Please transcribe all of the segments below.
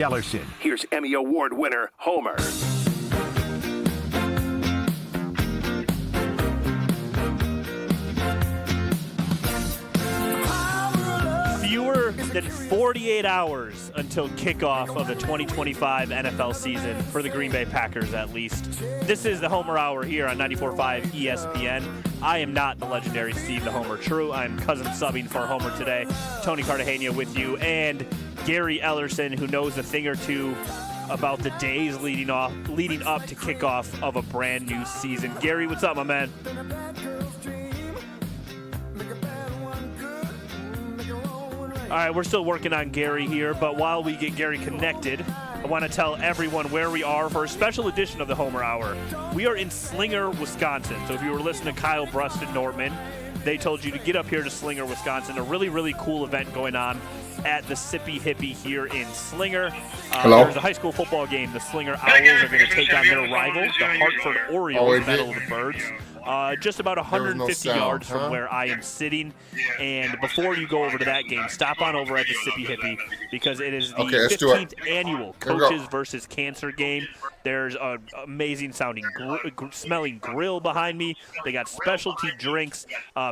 Ellerson. Here's Emmy Award winner Homer. Fewer than 48 hours until kickoff of the 2025 NFL season for the Green Bay Packers, at least. This is the Homer Hour here on 94.5 ESPN. I am not the legendary Steve the Homer True. I'm cousin subbing for Homer today. Tony Cartagena with you, and Gary Ellerson, who knows a thing or two about the days leading up to kickoff of a brand new season. Gary, what's up, my man? All right, we're still working on Gary here, but while we get Gary connected, I want to tell everyone where we are for a special edition of the Homer Hour. We are in Slinger, Wisconsin. So if you were listening to Kyle Brust and Nortman, they told you to get up here to Slinger, Wisconsin. A really, really cool event going on at the Sippy Hippie here in Slinger. There's a high school football game. The Slinger Owls are going to take on their rival, the Hartford Orioles, Battle of the Birds. Just about 150 yards from where I am sitting. And before you go over to that game, stop on over at the Sippy Hippie because it is the 15th annual Coaches versus Cancer game. There's an amazing sounding, smelling grill behind me. They got specialty drinks,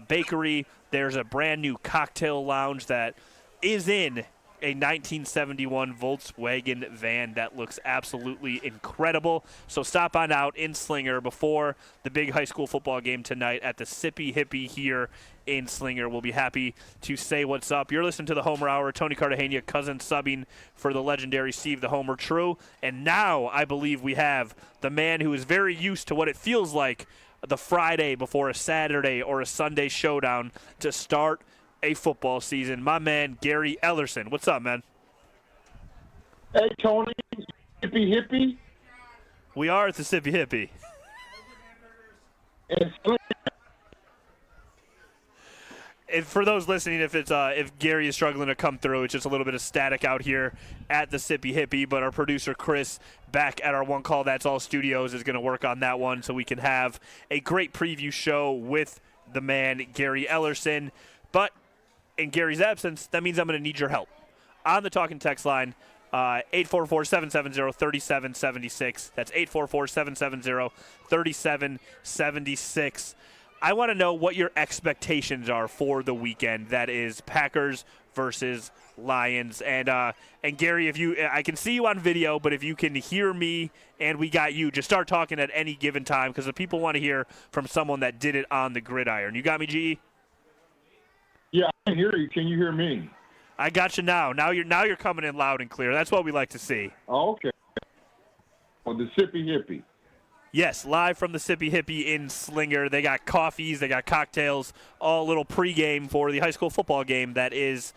bakery. There's a brand new cocktail lounge that is in a 1971 Volkswagen van that looks absolutely incredible. So stop on out in Slinger before the big high school football game tonight at the Sippy Hippie here in Slinger. We'll be happy to say what's up. You're listening to the Homer Hour. Tony Cartagena, cousin subbing for the legendary Steve the Homer True. And now I believe we have the man who is very used to what it feels like the Friday before a Saturday or a Sunday showdown to start a football season. My man, Gary Ellerson. What's up, man? Hey, Tony. Hippie Hippie. We are at the Sippy Hippie. And for those listening, if Gary is struggling to come through, it's just a little bit of static out here at the Sippy Hippie. But our producer Chris, back at our One Call That's All studios, is going to work on that one so we can have a great preview show with the man Gary Ellerson. But in Gary's absence, that means I'm going to need your help. On the talking text line, 844-770-3776. That's 844-770-3776. I want to know what your expectations are for the weekend. That is Packers versus Lions. And Gary, I can see you on video, but if you can hear me and we got you, just start talking at any given time because the people want to hear from someone that did it on the gridiron. You got me, GE? Yeah, I can hear you. Can you hear me? I got you now. Now you're coming in loud and clear. That's what we like to see. Oh, okay. Well, the Sippy Hippie. Yes, live from the Sippy Hippie in Slinger. They got coffees, they got cocktails, all a little pregame for the high school football game that is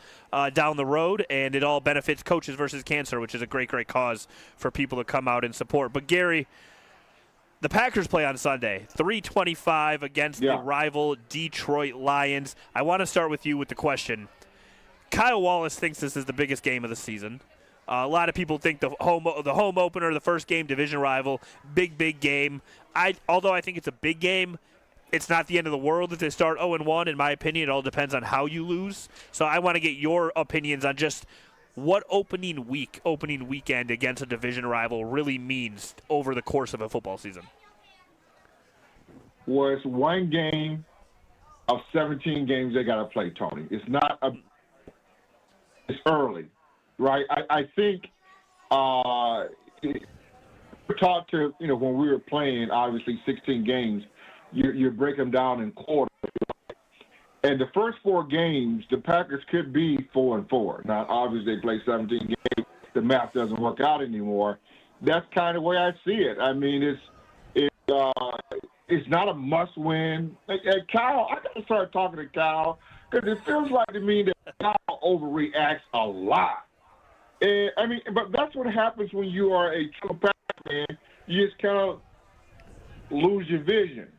down the road, and it all benefits Coaches versus Cancer, which is a great, great cause for people to come out and support. But, Gary, the Packers play on Sunday, 3:25 against the rival Detroit Lions. I want to start with you with the question. Kyle Wallace thinks this is the biggest game of the season. A lot of people think the home opener, the first game, division rival, big game. Although I think it's a big game, it's not the end of the world if they start 0-1. In my opinion, it all depends on how you lose. So I want to get your opinions on just what opening weekend against a division rival really means over the course of a football season. Well, it's one game of 17 games they got to play, Tony. It's early, right? I think we talked to, when we were playing, obviously 16 games, you break them down in quarters. And the first 4 games, the Packers could be 4-4. Now, obviously, they play 17 games. The math doesn't work out anymore. That's kind of the way I see it. I mean, it's not a must-win. Kyle, I got to start talking to Kyle because it feels like to me that Kyle overreacts a lot. But that's what happens when you are a true Packer fan. You just kind of lose your vision.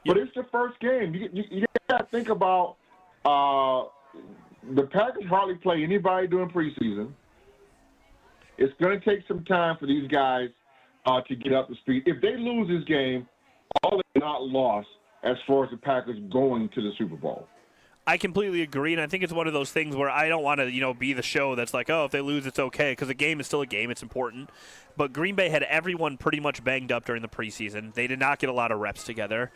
But it's the first game. You got to think about the Packers hardly play anybody during preseason. It's going to take some time for these guys to get up to speed. If they lose this game, all is not lost as far as the Packers going to the Super Bowl. I completely agree, and I think it's one of those things where I don't want to, be the show that's like, oh, if they lose, it's okay, because a game is still a game. It's important. But Green Bay had everyone pretty much banged up during the preseason. They did not get a lot of reps together.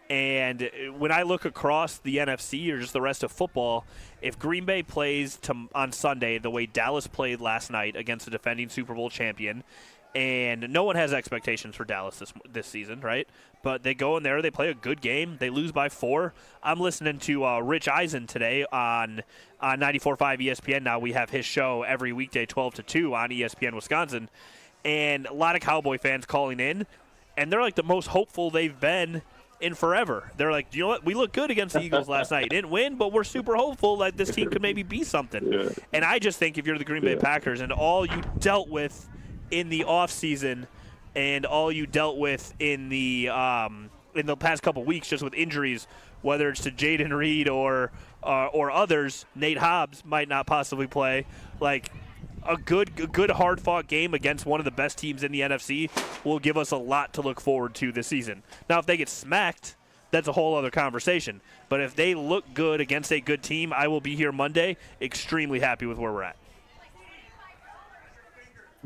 And when I look across the NFC or just the rest of football, if Green Bay plays on Sunday the way Dallas played last night against the defending Super Bowl champion, and no one has expectations for Dallas this season, right? But they go in there, they play a good game, they lose by 4. I'm listening to Rich Eisen today on 94.5 ESPN. Now we have his show every weekday 12 to 2 on ESPN Wisconsin. And a lot of Cowboy fans calling in, and they're like the most hopeful they've been in forever. They're like, you know what? We looked good against the Eagles last night. Didn't win, but we're super hopeful that this team could maybe be something. Yeah. And I just think if you're the Green Bay Packers and all you dealt with in the offseason and all you dealt with in the past couple weeks just with injuries, whether it's to Jaden Reed or others, Nate Hobbs might not possibly play, like a good hard-fought game against one of the best teams in the NFC will give us a lot to look forward to this season. Now, if they get smacked, that's a whole other conversation. But if they look good against a good team, I will be here Monday extremely happy with where we're at.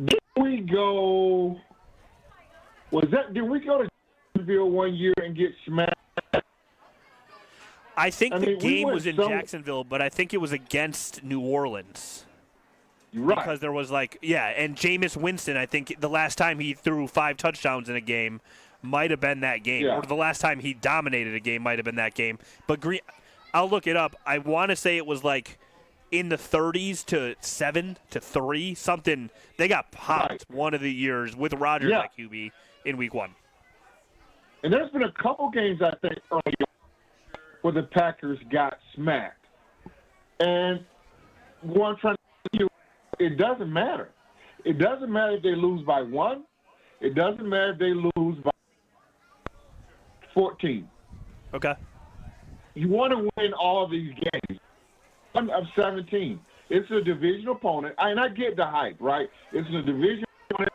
Did we go to Jacksonville one year and get smacked? I think the game was in Jacksonville, but I think it was against New Orleans. Right. Because there was and Jameis Winston, I think the last time he threw 5 touchdowns in a game might have been that game. Yeah. Or the last time he dominated a game might have been that game. But I'll look it up. I want to say it was in the 30s to 7 to 3, something. They got popped one of the years with Rodgers at QB in week 1. And there's been a couple games, I think, early where the Packers got smacked. And one trying to it doesn't matter. It doesn't matter if they lose by 1. It doesn't matter if they lose by 14. Okay. You want to win all of these games. 1 of 17. It's a division opponent. And I get the hype, right? It's a division opponent.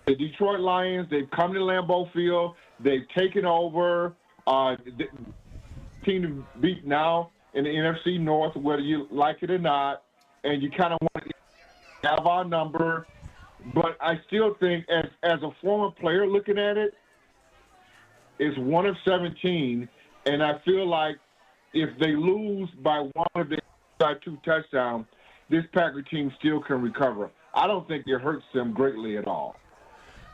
The Detroit Lions, they've come to Lambeau Field. They've taken over. The team to beat now in the NFC North, whether you like it or not. And you kind of want to have our number, but I still think as a former player looking at it, it's 1 of 17, and I feel like if they lose by 1 of the 2 touchdowns, this Packer team still can recover. I don't think it hurts them greatly at all.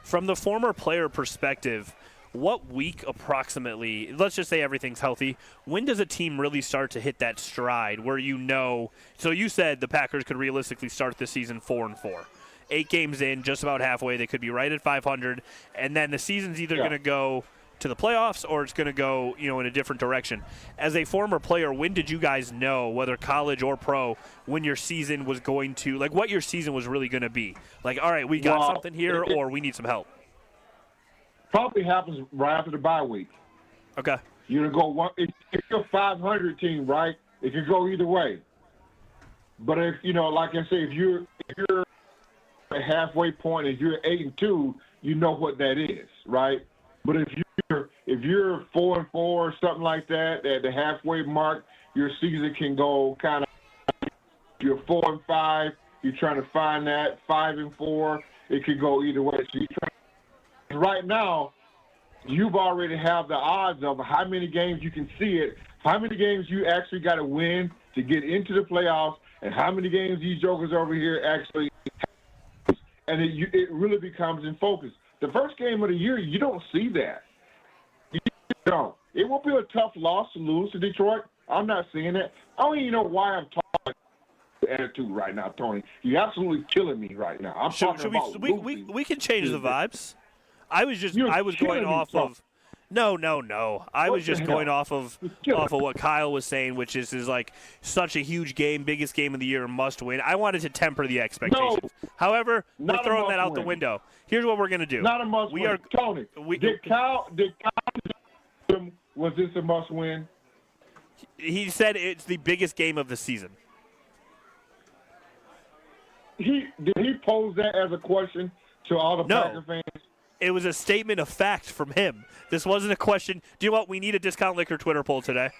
From the former player perspective, what week approximately, let's just say everything's healthy, when does a team really start to hit that stride where so you said the Packers could realistically start the season 4-4. 8 games in, just about halfway, they could be right at 500, and then the season's either going to go to the playoffs or it's going to go, in a different direction. As a former player, when did you guys know, whether college or pro, when your season was going to, what your season was really going to be? All right, we got something here or we need some help. Probably happens right after the bye week. Okay. You're gonna go if you're a 500 team, right? It can go either way. But if like I say, if you're a halfway point, if you're 8-2, you know what that is, right? But if you're 4-4, something like that, at the halfway mark, your season can go kind of. You're 4-5, you're trying to find that 5-4. It could go either way. So you're trying. Right now, you've already have the odds of how many games you can see it, how many games you actually got to win to get into the playoffs, and how many games these jokers over here actually have. And it really becomes in focus. The first game of the year, you don't see that. You don't. It will be a tough loss to lose to Detroit. I'm not seeing it. I don't even know why I'm talking attitude right now, Tony. You're absolutely killing me right now. I'm talking about we can change the vibes. I was going off of No. I was just going off of what Kyle was saying, which is such a huge game, biggest game of the year, must win. I wanted to temper the expectations. No, however, we're throwing that out the window. Here's what we're going to do. Not a must win. Tony, did Kyle was this a must win? He said it's the biggest game of the season. Did he pose that as a question to all the Packer fans? It was a statement of fact from him. This wasn't a question. Do you know what? We need a Discount Liquor Twitter poll today.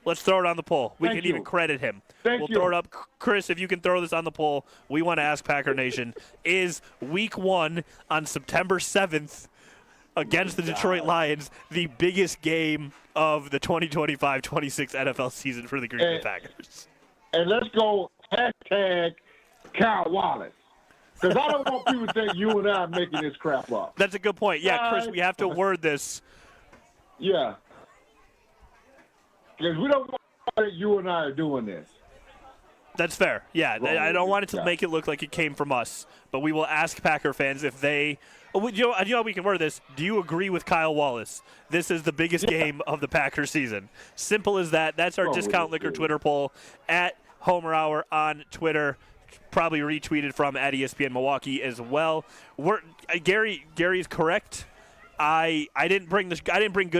Let's throw it on the poll. We Thank can you. even credit him. Thank We'll you. throw it up. Chris, if you can throw this on the poll, we want to ask Packer Nation, is Week 1 on September 7th against the Detroit Lions the biggest game of the 2025-26 NFL season for the Green Bay Packers? And let's go hashtag Kyle Wallace. Because I don't want people to think you and I are making this crap up. That's a good point. Yeah, Chris, we have to word this. Yeah. Because we don't want to think you and I are doing this. That's fair. Yeah, Wrong. I don't want it to Yeah. make it look like it came from us, but we will ask Packer fans if they. You know how we can word this? Do you agree with Kyle Wallace? This is the biggest game of the Packer season. Simple as that. That's our Discount Liquor Twitter poll at Homer Hour on Twitter. Probably retweeted from at ESPN Milwaukee as well. Gary's correct. I didn't bring good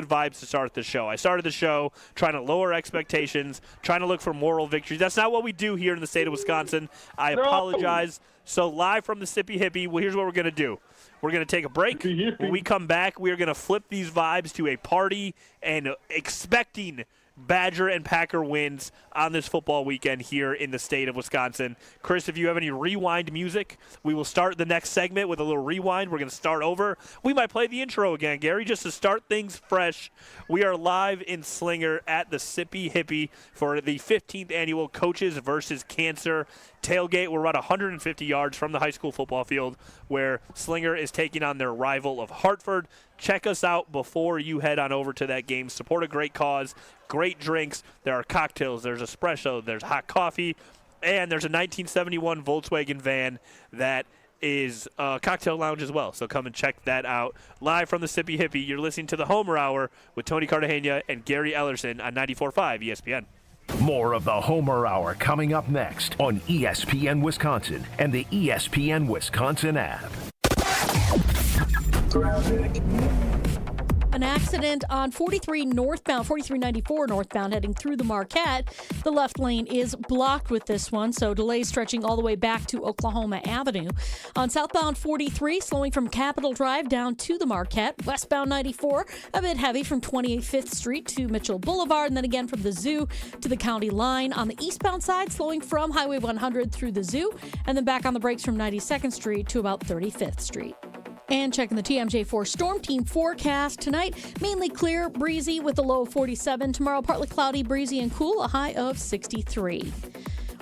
vibes to start the show. I started the show trying to lower expectations, trying to look for moral victories. That's not what we do here in the state of Wisconsin. I apologize. So live from the Sippy Hippie, well, here's what we're going to do. We're going to take a break. When we come back, we are going to flip these vibes to a party and expecting Badger and Packer wins on this football weekend here in the state of Wisconsin. Chris, if you have any rewind music, we will start the next segment with a little rewind. We're going to start over. We might play the intro again, Gary, just to start things fresh. We are live in Slinger at the Sippy Hippie for the 15th annual Coaches versus Cancer tailgate. We're about 150 yards from the high school football field where Slinger is taking on their rival of Hartford. Check us out before you head on over to that game. Support a great cause, great drinks. There are cocktails, there's espresso, there's hot coffee, and there's a 1971 Volkswagen van that is a cocktail lounge as well. So come and check that out. Live from the Sippy Hippie, you're listening to the Homer Hour with Tony Cartagena and Gary Ellerson on 94.5 ESPN. More of the Homer Hour coming up next on ESPN Wisconsin and the ESPN Wisconsin app. An accident on 4394 northbound heading through the Marquette. The left lane is blocked with this one, so delays stretching all the way back to Oklahoma Avenue. On southbound 43, slowing from Capitol Drive down to the Marquette. Westbound 94, a bit heavy from 28th Street to Mitchell Boulevard, and then again from the Zoo to the county line. On the eastbound side, slowing from Highway 100 through the Zoo, and then back on the brakes from 92nd Street to about 35th Street. And checking the TMJ4 Storm Team forecast tonight, mainly clear, breezy with a low of 47. Tomorrow, partly cloudy, breezy, and cool, a high of 63.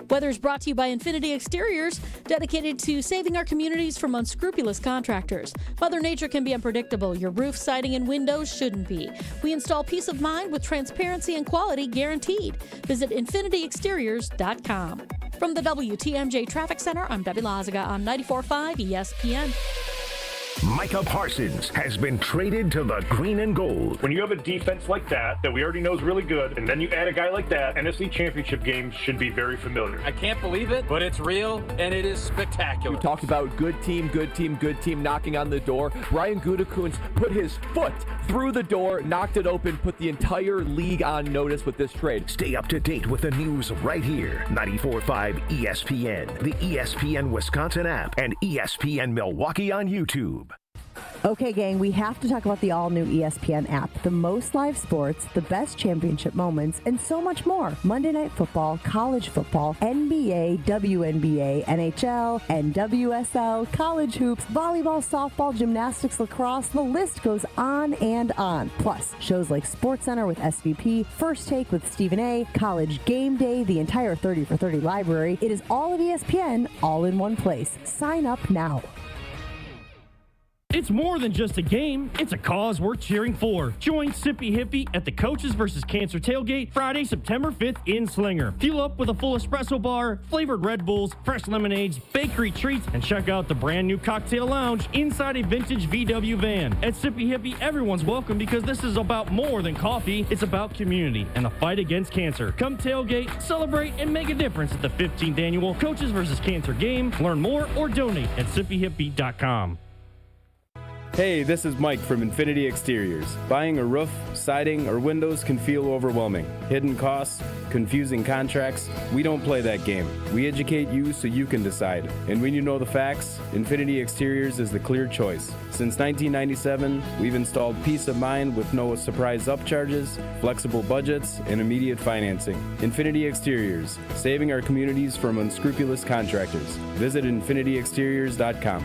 Weather is brought to you by Infinity Exteriors, dedicated to saving our communities from unscrupulous contractors. Mother Nature can be unpredictable. Your roof, siding, and windows shouldn't be. We install peace of mind with transparency and quality guaranteed. Visit infinityexteriors.com. From the WTMJ Traffic Center, I'm Debbie Lazaga on 94.5 ESPN. Micah Parsons has been traded to the green and gold. When you have a defense like that we already know is really good, and then you add a guy like that, NFC Championship games should be very familiar. I can't believe it, but it's real, and it is spectacular. We talked about good team knocking on the door. Brian Gutekunst put his foot through the door, knocked it open, put the entire league on notice with this trade. Stay up to date with the news right here. 94.5 ESPN, the ESPN Wisconsin app, and ESPN Milwaukee on YouTube. Okay, gang, we have to talk about the all-new ESPN app. The most live sports, the best championship moments, and so much more. Monday Night Football, college football, NBA, WNBA, NHL, NWSL, college hoops, volleyball, softball, gymnastics, lacrosse, the list goes on and on. Plus, shows like SportsCenter with SVP, First Take with Stephen A., College Game Day, the entire 30 for 30 library. It is all of ESPN, all in one place. Sign up now. It's more than just a game. It's a cause worth cheering for. Join Sippy Hippie at the Coaches vs. Cancer tailgate Friday, September 5th in Slinger. Fuel up with a full espresso bar, flavored Red Bulls, fresh lemonades, bakery treats, and check out the brand new cocktail lounge inside a vintage VW van. At Sippy Hippie, everyone's welcome because this is about more than coffee. It's about community and the fight against cancer. Come tailgate, celebrate, and make a difference at the 15th annual Coaches vs. Cancer game. Learn more or donate at sippyhippie.com. Hey, this is Mike from Infinity Exteriors. Buying a roof, siding, or windows can feel overwhelming. Hidden costs, confusing contracts. We don't play that game. We educate you so you can decide. And when you know the facts, Infinity Exteriors is the clear choice. Since 1997, we've installed peace of mind with no surprise upcharges, flexible budgets, and immediate financing. Infinity Exteriors, saving our communities from unscrupulous contractors. Visit infinityexteriors.com.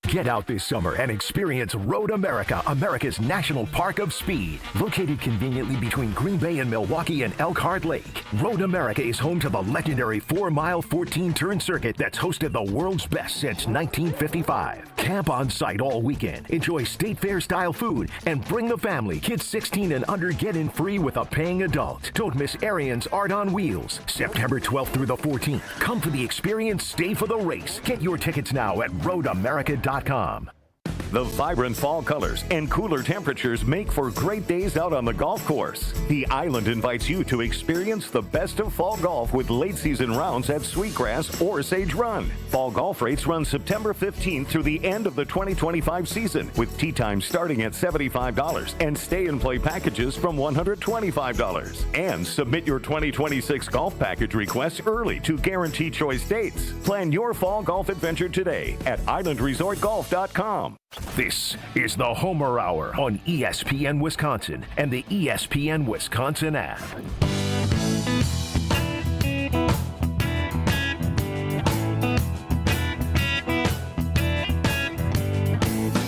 Get out this summer and experience Road America, America's national park of speed. Located conveniently between Green Bay and Milwaukee and Elkhart Lake, Road America is home to the legendary 4-mile, 14-turn circuit that's hosted the world's best since 1955. Camp on site all weekend, enjoy state fair-style food, and bring the family. Kids 16 and under get in free with a paying adult. Don't miss Arian's Art on Wheels, September 12th through the 14th. Come for the experience, stay for the race. Get your tickets now at roadamerica.com. The vibrant fall colors and cooler temperatures make for great days out on the golf course. The Island invites you to experience the best of fall golf with late season rounds at Sweetgrass or Sage Run. Fall golf rates run September 15th through the end of the 2025 season, with tee times starting at $75 and stay and play packages from $125. And submit your 2026 golf package requests early to guarantee choice dates. Plan your fall golf adventure today at islandresortgolf.com. This is the Homer Hour on ESPN Wisconsin and the ESPN Wisconsin app.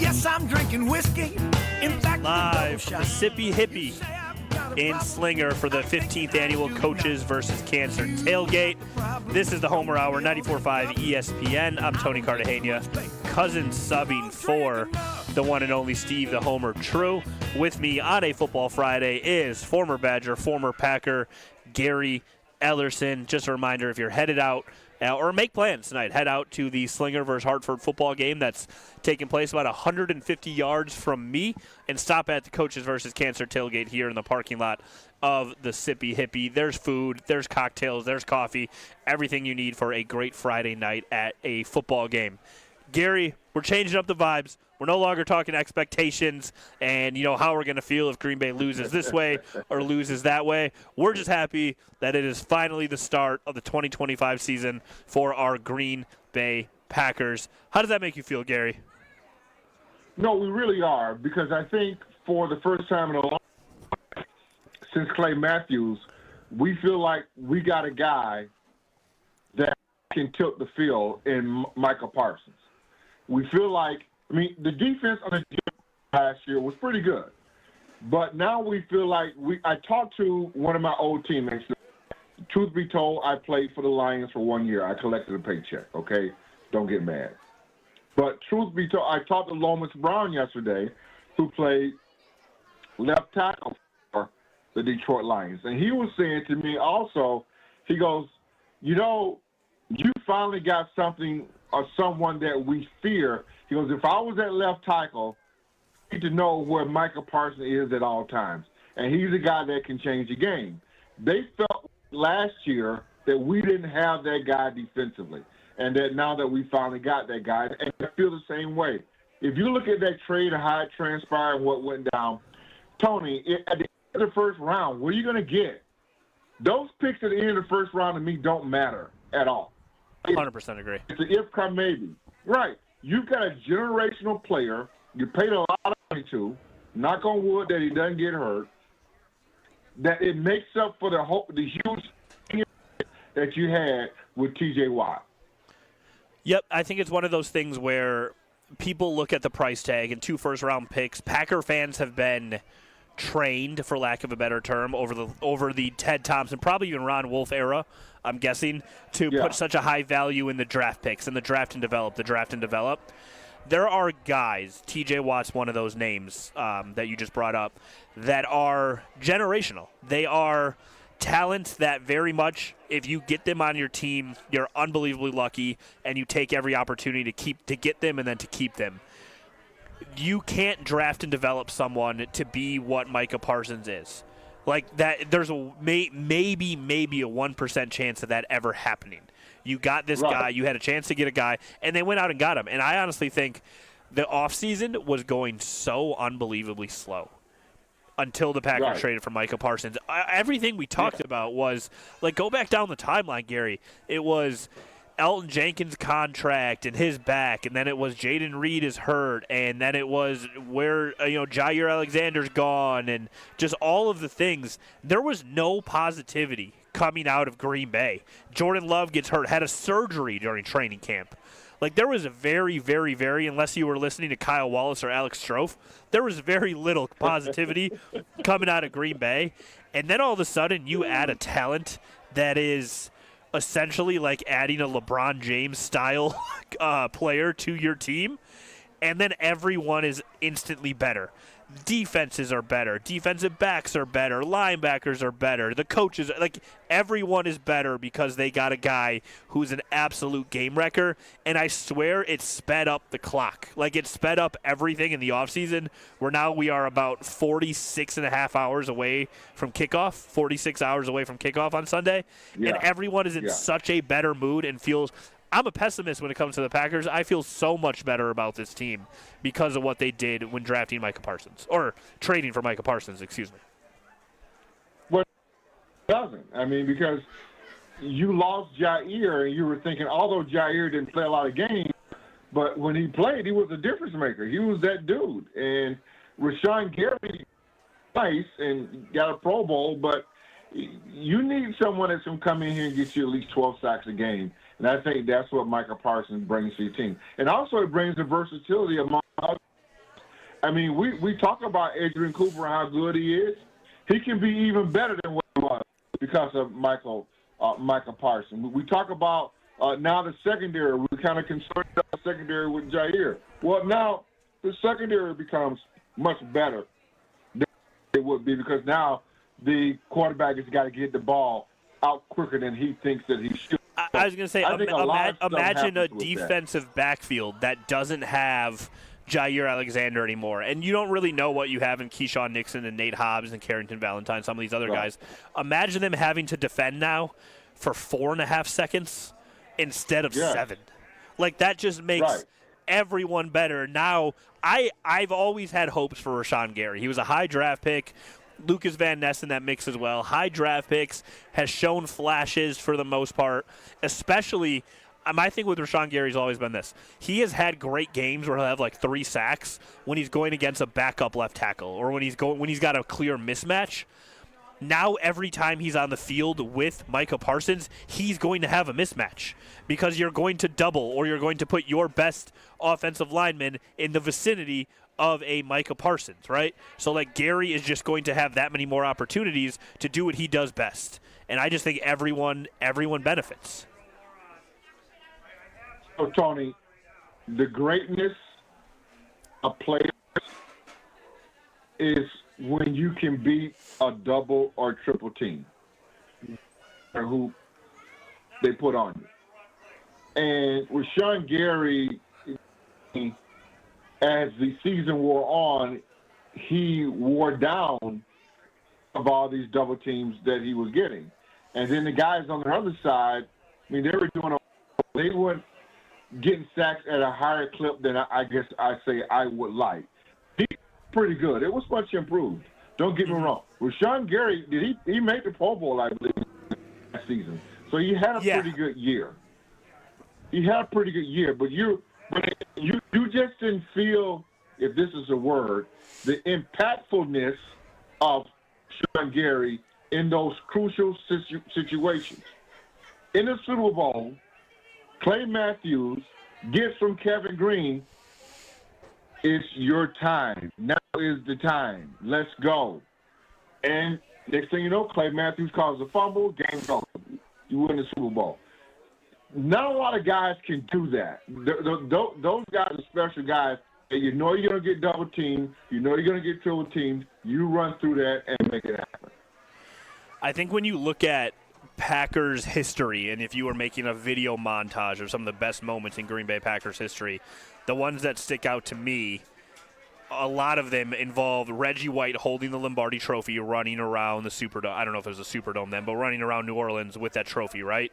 Yes, I'm drinking whiskey. In fact, live from Mississippi Hippie in Slinger for the 15th annual Coaches versus Cancer Tailgate. This is the Homer Hour, 94.5 ESPN. I'm Tony Cartagena, cousin subbing for the one and only Steve the Homer True. With me on a Football Friday is former Badger, former Packer, Gary Ellerson. Just a reminder, if you're headed out or make plans tonight, head out to the Slinger versus Hartford football game that's taking place about 150 yards from me, and stop at the Coaches versus Cancer Tailgate here in the parking lot of the Sippy Hippie. There's food, there's cocktails, there's coffee, everything you need for a great Friday night at a football game. Gary, we're changing up the vibes. We're no longer talking expectations and, how we're going to feel if Green Bay loses this way or loses that way. We're just happy that it is finally the start of the 2025 season for our Green Bay Packers. How does that make you feel, Gary? No, we really are, because I think for the first time in a long time since Clay Matthews, we feel like we got a guy that can tilt the field in Micah Parsons. We feel like, the defense on the last year was pretty good. But now we feel like I talked to one of my old teammates. Truth be told, I played for the Lions for 1 year. I collected a paycheck, okay? Don't get mad. But truth be told, I talked to Lomas Brown yesterday, who played left tackle for the Detroit Lions. And he was saying to me also, he goes, you finally got something or someone that we fear. He goes, if I was at left tackle, I need to know where Micah Parsons is at all times. And he's a guy that can change the game. They felt last year that we didn't have that guy defensively, and that now that we finally got that guy, and I feel the same way. If you look at that trade and how it transpired and what went down, Tony, at the end of the first round, what are you going to get? Those picks at the end of the first round to me don't matter at all. 100% agree. It's an if come maybe. Right. You've got a generational player you paid a lot of money to, knock on wood that he doesn't get hurt, that it makes up for the huge that you had with T.J. Watt. Yep, I think it's one of those things where people look at the price tag and 2 first-round picks. Packer fans have been trained, for lack of a better term, over the Ted Thompson, probably even Ron Wolf era, I'm guessing, to put such a high value in the draft picks and the draft and develop. There are guys, T.J. Watt's one of those names that you just brought up, that are generational. They are talents that very much, if you get them on your team, you're unbelievably lucky, and you take every opportunity to get them and then to keep them. You can't draft and develop someone to be what Micah Parsons is. Like that, there's a maybe a 1% chance of that ever happening. You got this guy, you had a chance to get a guy, and they went out and got him. And I honestly think the offseason was going so unbelievably slow until the Packers traded for Micah Parsons. Everything we talked about was, like, go back down the timeline, Gary. It was Elton Jenkins' contract and his back, and then it was Jaden Reed is hurt, and then it was where, Jair Alexander's gone, and just all of the things. There was no positivity coming out of Green Bay. Jordan Love gets hurt, had a surgery during training camp. Like, there was a very, very, very, unless you were listening to Kyle Wallace or Alex Strofe, there was very little positivity coming out of Green Bay. And then all of a sudden you add a talent that is essentially like adding a LeBron James style player to your team, and then everyone is instantly better. Defenses are better. Defensive backs are better. Linebackers are better. The coaches, like, everyone is better because they got a guy who's an absolute game wrecker. And I swear it sped up the clock. Like, it sped up everything in the offseason, where now we are about 46 and a half hours away from kickoff, 46 hours away from kickoff on Sunday. Yeah. And everyone is in such a better mood and feels – I'm a pessimist when it comes to the Packers. I feel so much better about this team because of what they did when drafting Micah Parsons, or trading for Micah Parsons, excuse me. Well, it doesn't. I mean, because you lost Jair, and you were thinking, although Jair didn't play a lot of games, but when he played, he was a difference maker. He was that dude. And Rashawn Gary, nice, and got a Pro Bowl, but you need someone that's going to come in here and get you at least 12 sacks a game. And I think that's what Micah Parsons brings to your team. And also it brings the versatility among others. I mean, we talk about Adrian Cooper and how good he is. He can be even better than what he was because of Micah Parsons. We talk about now the secondary. We're kind of concerned about the secondary with Jair. Well, now the secondary becomes much better than it would be, because now the quarterback has got to get the ball out quicker than he thinks that he should. I was going to say, imagine a defensive backfield that doesn't have Jair Alexander anymore, and you don't really know what you have in Keyshawn Nixon and Nate Hobbs and Carrington Valentine, some of these other guys. Imagine them having to defend now for 4.5 seconds instead of 7. Like, that just makes everyone better. Now, I've always had hopes for Rashawn Gary. He was a high draft pick. Lucas Van Ness in that mix as well. High draft picks, has shown flashes for the most part. Especially, my thing with Rashawn Gary's always been this. He has had great games where he'll have like 3 sacks when he's going against a backup left tackle, or when he's got a clear mismatch. Now every time he's on the field with Micah Parsons, he's going to have a mismatch, because you're going to double, or you're going to put your best offensive lineman in the vicinity of a Micah Parsons, right? So, like, Gary is just going to have that many more opportunities to do what he does best. And I just think everyone benefits. So, Tony, the greatness of players is when you can beat a double or triple team, or who they put on you. And with Rashawn Gary, as the season wore on, he wore down of all these double teams that he was getting. And then the guys on the other side, I mean, they weren't getting sacks at a higher clip than I guess I would like. He's pretty good. It was much improved. Don't get me wrong. Rashawn Gary, he made the Pro Bowl, I believe, last season. So he had a pretty good year. But you just didn't feel, if this is a word, the impactfulness of Rashawn Gary in those crucial situations. In the Super Bowl, Clay Matthews gets from Kevin Green, "It's your time. Now is the time. Let's go." And next thing you know, Clay Matthews causes a fumble, game's over. You win the Super Bowl. Not a lot of guys can do that. Those guys are special guys. You know you're going to get double teamed. You know you're going to get triple teamed. You run through that and make it happen. I think when you look at Packers history, and if you were making a video montage of some of the best moments in Green Bay Packers history, the ones that stick out to me, a lot of them involve Reggie White holding the Lombardi Trophy, running around the Superdome. I don't know if it was a Superdome then, but running around New Orleans with that trophy, right?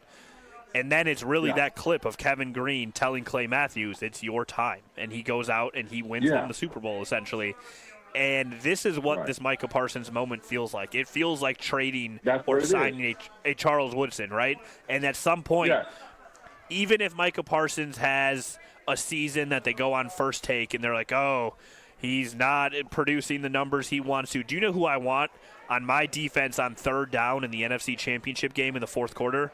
And then it's really that clip of Kevin Green telling Clay Matthews, it's your time. And he goes out and he wins them the Super Bowl, essentially. And this is what this Micah Parsons moment feels like. It feels like trading or signing a Charles Woodson, right? And at some point, even if Micah Parsons has a season that they go on First Take and they're like, oh, he's not producing the numbers he wants to. Do you know who I want on my defense on third down in the NFC Championship game in the fourth quarter?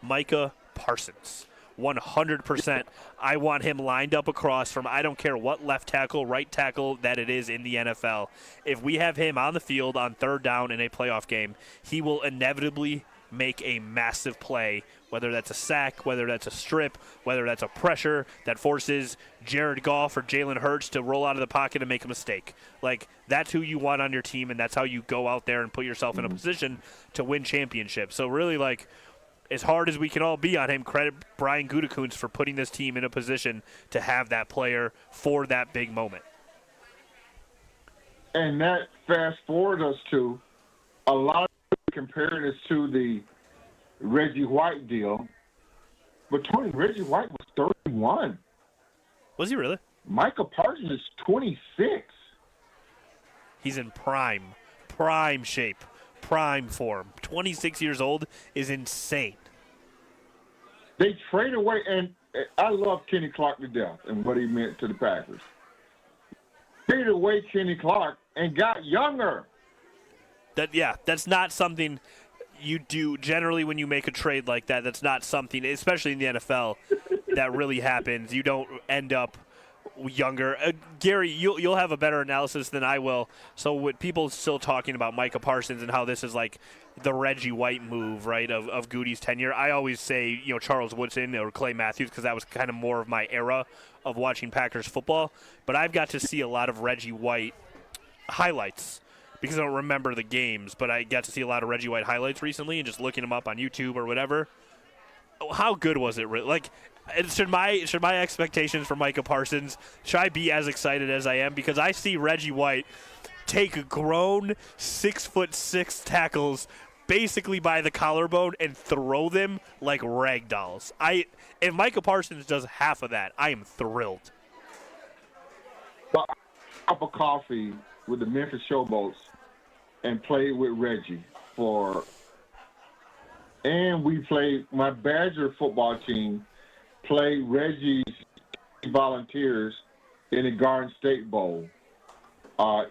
Micah Parsons. 100%. I want him lined up across from I don't care what left tackle, right tackle that it is in the NFL. If we have him on the field on third down in a playoff game, he will inevitably make a massive play, whether that's a sack, whether that's a strip, whether that's a pressure that forces Jared Goff or Jalen Hurts to roll out of the pocket and make a mistake. Like, that's who you want on your team, and that's how you go out there and put yourself in a position to win championships. So really, like, as hard as we can all be on him, credit Brian Gutekunst for putting this team in a position to have that player for that big moment. And that fast forward us to a lot of people comparing this to the Reggie White deal. But Tony, Reggie White was 31. Was he really? Micah Parsons is 26. He's in prime shape. Prime form. 26 years old is insane. They trade away, and I love Kenny Clark to death and what he meant to the Packers. Traded away Kenny Clark and got younger. That's not something you do generally when you make a trade like that. That's not something, especially in the NFL, that really happens. You don't end up younger. Gary, you'll have a better analysis than I will. So with people still talking about Micah Parsons and how this is like the Reggie White move, right, of Goody's tenure, I always say, Charles Woodson or Clay Matthews, because that was kind of more of my era of watching Packers football. But I've got to see a lot of Reggie White highlights because I don't remember the games, but I got to see a lot of Reggie White highlights recently and just looking them up on YouTube or whatever. How good was it? Like, should my expectations for Micah Parsons, should I be as excited as I am? Because I see Reggie White take grown 6'6" tackles basically by the collarbone and throw them like rag dolls. If Micah Parsons does half of that, I am thrilled. A cup of coffee with the Memphis Showboats and played with Reggie and we played, my Badger football team played Reggie's Volunteers in the Garden State Bowl was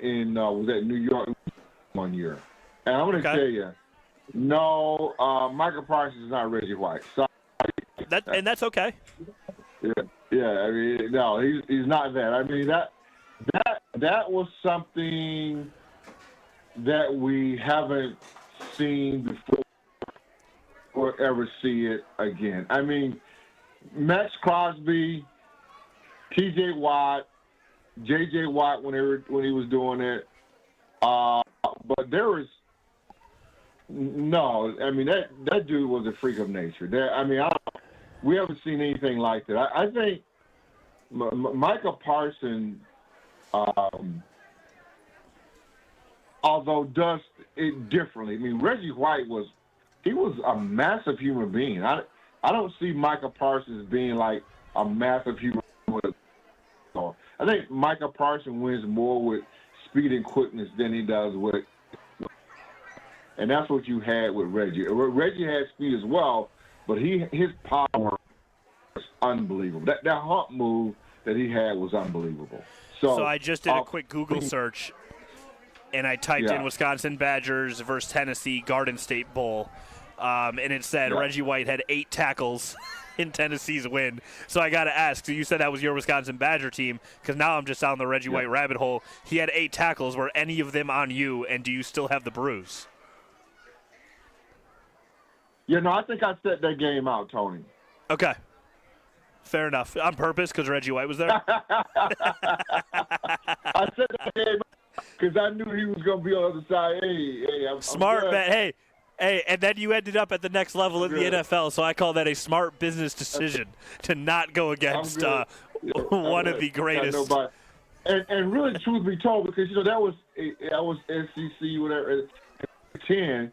at New York one year. And I'm going to tell you, no, Micah Parsons is not Reggie White. Sorry. And that's okay. Yeah. I mean, no, he's not that. I mean, that was something that we haven't seen before or ever see it again. I mean, Max Crosby, T.J. Watt, J.J. Watt when he was doing it, but there was no. I mean, that dude was a freak of nature. We haven't seen anything like that. I think Micah Parsons, although does it differently. I mean, Reggie White was a massive human being. I don't see Micah Parsons being like a massive human being. I think Micah Parsons wins more with speed and quickness than he does with, and that's what you had with Reggie. Reggie had speed as well, but his power was unbelievable. That hump move that he had was unbelievable. So I just did a quick Google search, and I typed in Wisconsin Badgers versus Tennessee Garden State Bowl, and it said Reggie White had 8 tackles in Tennessee's win. So I got to ask, so you said that was your Wisconsin Badger team, because now I'm just down the Reggie White rabbit hole. He had 8 tackles. Were any of them on you, and do you still have the bruise? I think I set that game out, Tony. Okay. Fair enough. On purpose, because Reggie White was there? I set that game out because I knew he was going to be on the other side. Hey, I'm smart, man. Hey, and then you ended up at the really in the NFL, so I call that a smart business decision to not go against one of the greatest. And really, truth be told, because that was SEC, whatever, 10,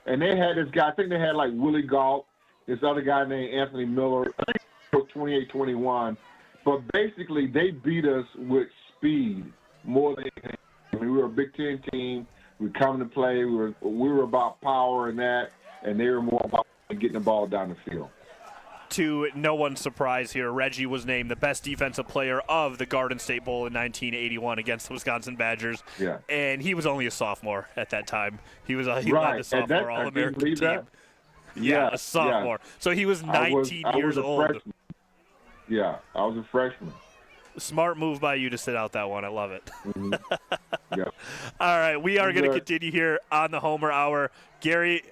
and they had this guy. I think they had like Willie Gault this other guy named Anthony Miller. I think it was 28-21. But basically, they beat us with speed more than anything. I mean, we were a Big Ten team. We come to play. We were about power and that, and they were more about getting the ball down the field. To no one's surprise here, Reggie was named the best defensive player of the Garden State Bowl in 1981 against the Wisconsin Badgers. Yeah. And he was only a sophomore at that time. He led right. the sophomore All-American team. That? Yeah, a sophomore. Yeah. So he was 19 years old. Freshman. Yeah, I was a freshman. Smart move by you to sit out that one. I love it. Mm-hmm. Yeah. All right, we are going to continue here on the Homer Hour. Gary,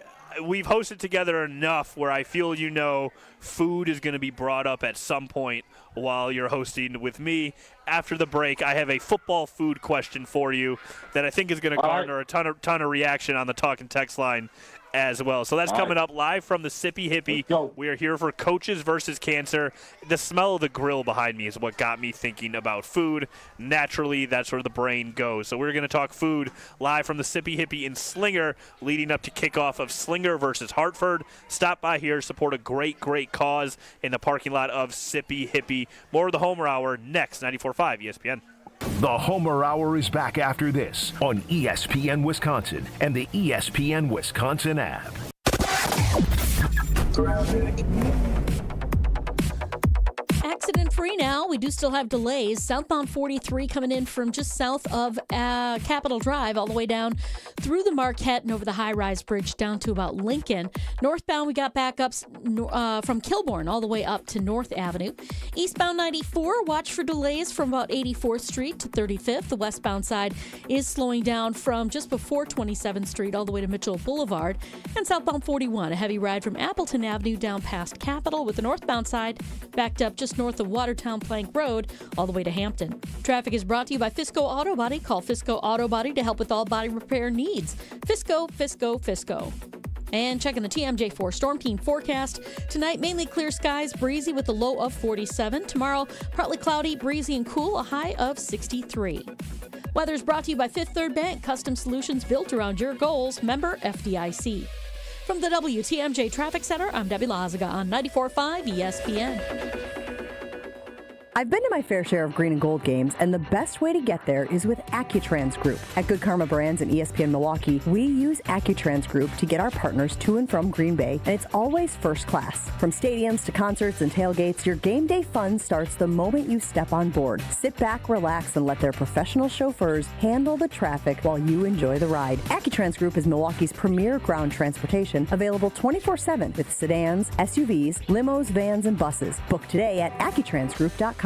we've hosted together enough where I feel food is going to be brought up at some point while you're hosting with me. After the break, I have a football food question for you that I think is going to garner a ton of reaction on the talk and text line as well. So that's coming up live from the Sippy Hippie. We are here for Coaches versus Cancer. The smell of the grill behind me is what got me thinking about food. Naturally, that's where the brain goes. So we're going to talk food live from the Sippy Hippie in Slinger, leading up to kickoff of Slinger versus Hartford. Stop by here, support a great cause in the parking lot of Sippy Hippie. More of the Homer Hour next, 94.5 ESPN. The Homer Hour is back after this on ESPN Wisconsin and the ESPN Wisconsin app. Accident-free now. We do still have delays. Southbound 43 coming in from just south of Capitol Drive all the way down through the Marquette and over the high-rise bridge down to about Lincoln. Northbound, we got backups from Kilbourne all the way up to North Avenue. Eastbound 94, watch for delays from about 84th Street to 35th. The westbound side is slowing down from just before 27th Street all the way to Mitchell Boulevard. And southbound 41, a heavy ride from Appleton Avenue down past Capitol, with the northbound side backed up just north of Watertown Plank Road all the way to Hampton. Traffic is brought to you by Fisco Auto Body. Call Fisco Auto Body to help with all body repair needs. Fisco. And checking the TMJ4 Storm Team forecast. Tonight, mainly clear skies, breezy with a low of 47. Tomorrow, partly cloudy, breezy and cool, a high of 63. Weather is brought to you by Fifth Third Bank. Custom solutions built around your goals. Member FDIC. From the WTMJ Traffic Center, I'm Debbie Lazaga on 94.5 ESPN. I've been to my fair share of green and gold games, and the best way to get there is with Accutrans Group. At Good Karma Brands and ESPN Milwaukee, we use Accutrans Group to get our partners to and from Green Bay, and it's always first class. From stadiums to concerts and tailgates, your game day fun starts the moment you step on board. Sit back, relax, and let their professional chauffeurs handle the traffic while you enjoy the ride. Accutrans Group is Milwaukee's premier ground transportation, available 24/7 with sedans, SUVs, limos, vans, and buses. Book today at AccuTransGroup.com.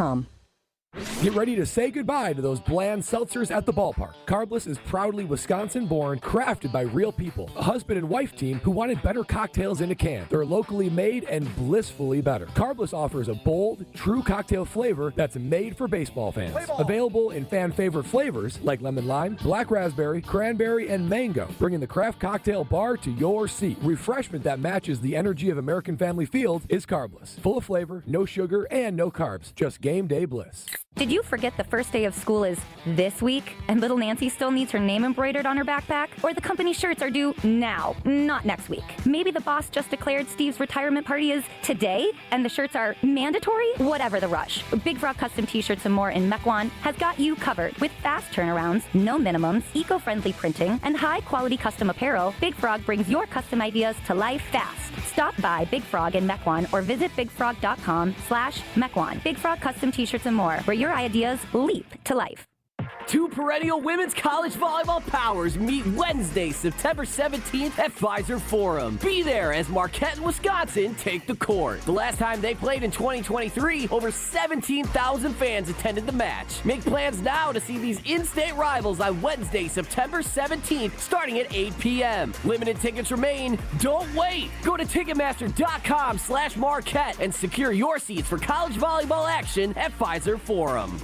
Get ready to say goodbye to those bland seltzers at the ballpark. Carbless is proudly Wisconsin-born, crafted by real people. A husband and wife team who wanted better cocktails in a can. They're locally made and blissfully better. Carbless offers a bold, true cocktail flavor that's made for baseball fans. Available in fan-favorite flavors like lemon lime, black raspberry, cranberry, and mango. Bringing the craft cocktail bar to your seat. Refreshment that matches the energy of American Family Field is Carbless. Full of flavor, no sugar, and no carbs. Just game day bliss. Did you forget the first day of school is this week and little Nancy still needs her name embroidered on her backpack? Or the company shirts are due now, not next week? Maybe the boss just declared Steve's retirement party is today and the shirts are mandatory? Whatever the rush, Big Frog Custom T-shirts and more in Mequon has got you covered. With fast turnarounds, no minimums, eco-friendly printing, and high-quality custom apparel, Big Frog brings your custom ideas to life fast. Stop by Big Frog in Mequon or visit bigfrog.com/Mequon. Big Frog Custom T-shirts and more, where your ideas leap to life. Two perennial women's college volleyball powers meet Wednesday, September 17th at Pfizer Forum. Be there as Marquette and Wisconsin take the court. The last time they played in 2023, over 17,000 fans attended the match. Make plans now to see these in-state rivals on Wednesday, September 17th, starting at 8 p.m. Limited tickets remain. Don't wait. Go to Ticketmaster.com/Marquette and secure your seats for college volleyball action at Pfizer Forum.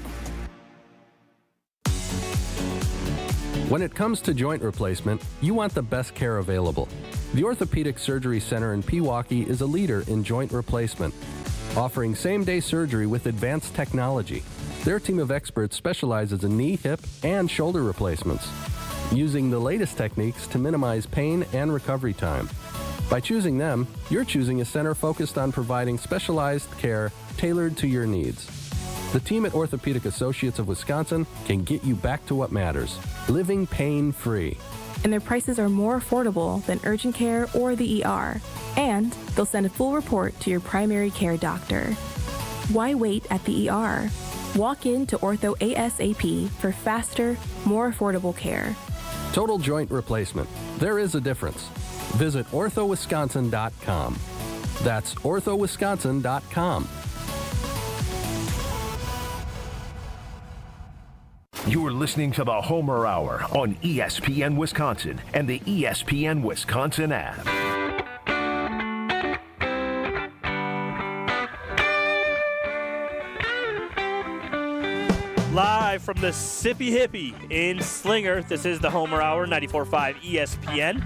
When it comes to joint replacement, you want the best care available. The Orthopedic Surgery Center in Pewaukee is a leader in joint replacement, offering same-day surgery with advanced technology. Their team of experts specializes in knee, hip, and shoulder replacements, using the latest techniques to minimize pain and recovery time. By choosing them, you're choosing a center focused on providing specialized care tailored to your needs. The team at Orthopedic Associates of Wisconsin can get you back to what matters, living pain-free. And their prices are more affordable than urgent care or the ER. And they'll send a full report to your primary care doctor. Why wait at the ER? Walk in to Ortho ASAP for faster, more affordable care. Total joint replacement. There is a difference. Visit orthowisconsin.com. That's orthowisconsin.com. You're listening to the Homer Hour on ESPN Wisconsin and the ESPN Wisconsin app. Live from the Sippy Hippie in Slinger, this is the Homer Hour, 94.5 ESPN.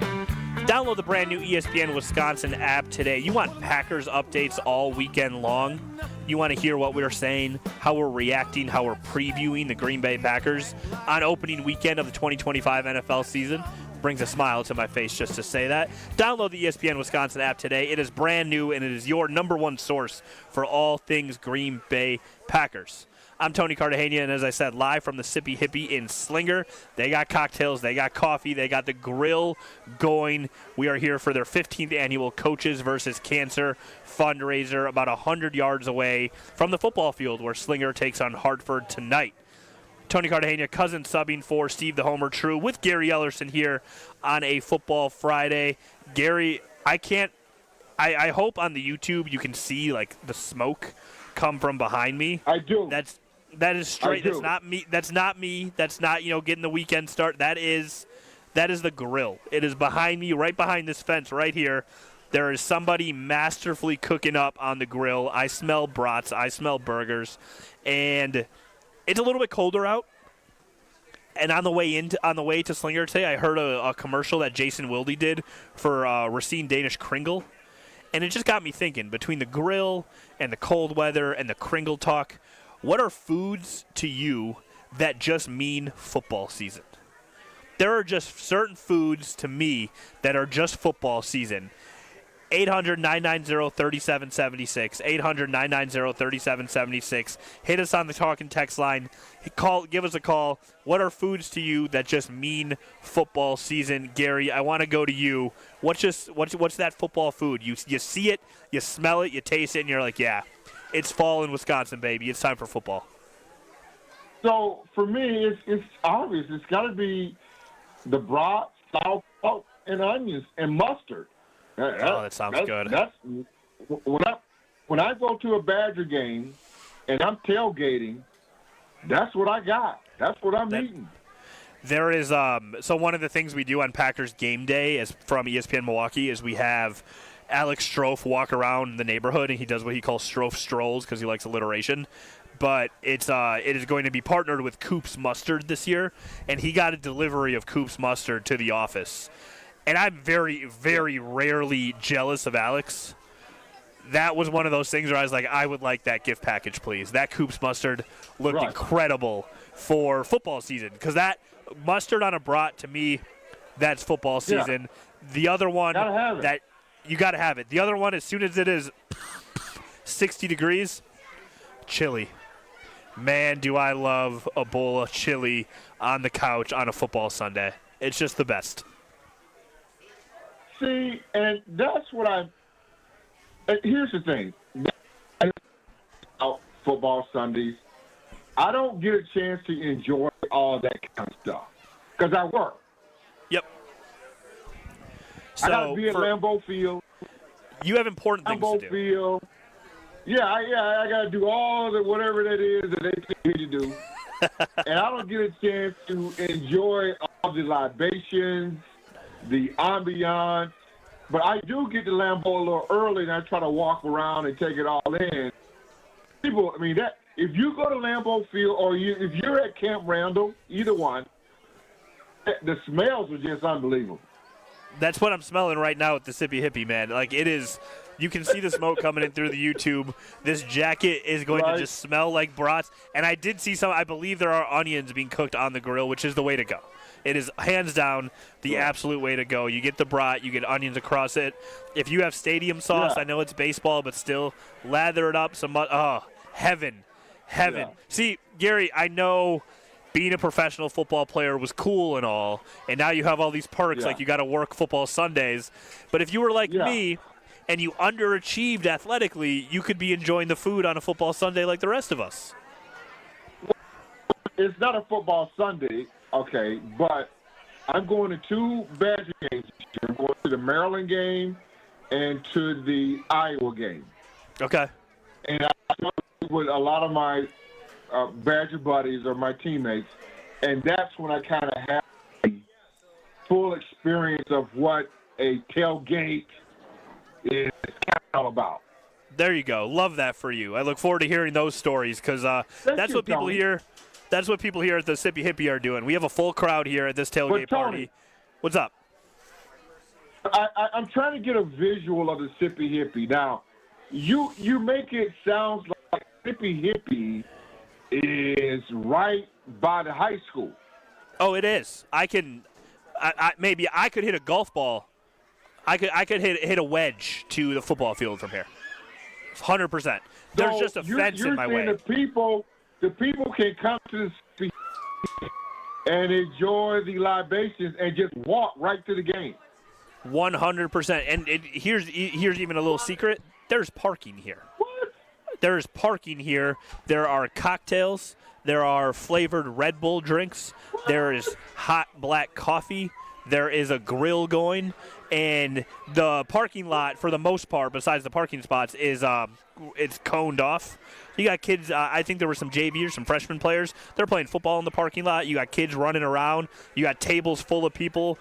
Download the brand new ESPN Wisconsin app today. You want Packers updates all weekend long. You want to hear what we're saying, how we're reacting, how we're previewing the Green Bay Packers on opening weekend of the 2025 NFL season. Brings a smile to my face just to say that. Download the ESPN Wisconsin app today. It is brand new, and it is your number one source for all things Green Bay Packers. I'm Tony Cartagena, and as I said, live from the Sippy Hippie in Slinger. They got cocktails, they got coffee, they got the grill going. We are here for their 15th annual Coaches versus Cancer fundraiser, about 100 yards away from the football field where Slinger takes on Hartford tonight. Tony Cartagena, cousin subbing for Steve the Homer True with Gary Ellerson here on a Football Friday. Gary, I hope on the YouTube you can see like the smoke come from behind me. I do. That is straight. That's not me. That's not me. That's not, getting the weekend start. That is the grill. It is behind me, right behind this fence right here. There is somebody masterfully cooking up on the grill. I smell brats. I smell burgers. And it's a little bit colder out. And on the way to Slinger today, I heard a commercial that Jason Wilde did for Racine Danish Kringle. And it just got me thinking, between the grill and the cold weather and the Kringle talk, what are foods to you that just mean football season? There are just certain foods to me that are just football season. 800-990-3776. 800-990-3776. Hit us on the talk and text line. Give us a call. What are foods to you that just mean football season? Gary, I want to go to you. What's that football food? You see it, you smell it, you taste it, and you're like, yeah, it's fall in Wisconsin, baby. It's time for football. So for me, it's obvious. It's got to be the brat, sauerkraut, and onions and mustard. That sounds good. That's when I go to a Badger game and I'm tailgating. That's what I got. That's what I'm eating. There is so one of the things we do on Packers game day from ESPN Milwaukee is we have Alex Strofe walk around the neighborhood, and he does what he calls Strofe strolls because he likes alliteration. But it is going to be partnered with Coop's Mustard this year, and he got a delivery of Coop's Mustard to the office. And I'm very, very rarely jealous of Alex. That was one of those things where I was like, I would like that gift package, please. That Coop's Mustard looked incredible for football season, because that mustard on a brat, to me, that's football season. Yeah. The other one, you got to have it. The other one, as soon as it is 60 degrees, chili. Man, do I love a bowl of chili on the couch on a football Sunday. It's just the best. See, and that's what here's the thing. Football Sundays, I don't get a chance to enjoy all that kind of stuff because I work. Yep. I got to be at Lambeau Field. You have important things to do. Field. Yeah, I got to do all the whatever that is that they tell me to do. And I don't get a chance to enjoy all the libations, the ambiance. But I do get to Lambeau a little early, and I try to walk around and take it all in. People, I mean, if you go to Lambeau Field or if you're at Camp Randall, either one, the smells are just unbelievable. That's what I'm smelling right now at the Sippy Hippie, man. Like, it is You can see the smoke coming in through the YouTube. This jacket is going to just smell like brats. And I did see I believe there are onions being cooked on the grill, which is the way to go. It is hands down the absolute way to go. You get the brat, you get onions across it. If you have stadium sauce, I know it's baseball, but still lather it up. Heaven. Yeah. See, Gary, I know being a professional football player was cool and all, and now you have all these perks, like you got to work football Sundays. But if you were like me and you underachieved athletically, you could be enjoying the food on a football Sunday like the rest of us. It's not a football Sunday, okay, but I'm going to 2 Badger games this year. I'm going to the Maryland game and to the Iowa game. Okay. And I know with a lot of my Badger buddies or my teammates, and that's when I kind of have the full experience of what a tailgate is all about. There you go. Love that for you. I look forward to hearing those stories because that's what people here. That's what people here at the Sippy Hippie are doing. We have a full crowd here at this tailgate party. What's up? I'm trying to get a visual of the Sippy Hippie. Now, you make it sound like Sippy Hippie is right by the high school. Oh, it is. Maybe I could hit a golf ball. I could hit a wedge to the football field from here. 100%. There's just a fence in my way. The people can come to the and enjoy the libations and just walk right to the game. 100%. And here's even a little secret. There's parking here. What? There's parking here. There are cocktails. There are flavored Red Bull drinks. There is hot black coffee. There is a grill going. And the parking lot, for the most part, besides the parking spots, is it's coned off. You got kids, I think there were some JV or some freshman players. They're playing football in the parking lot. You got kids running around. You got tables full of people.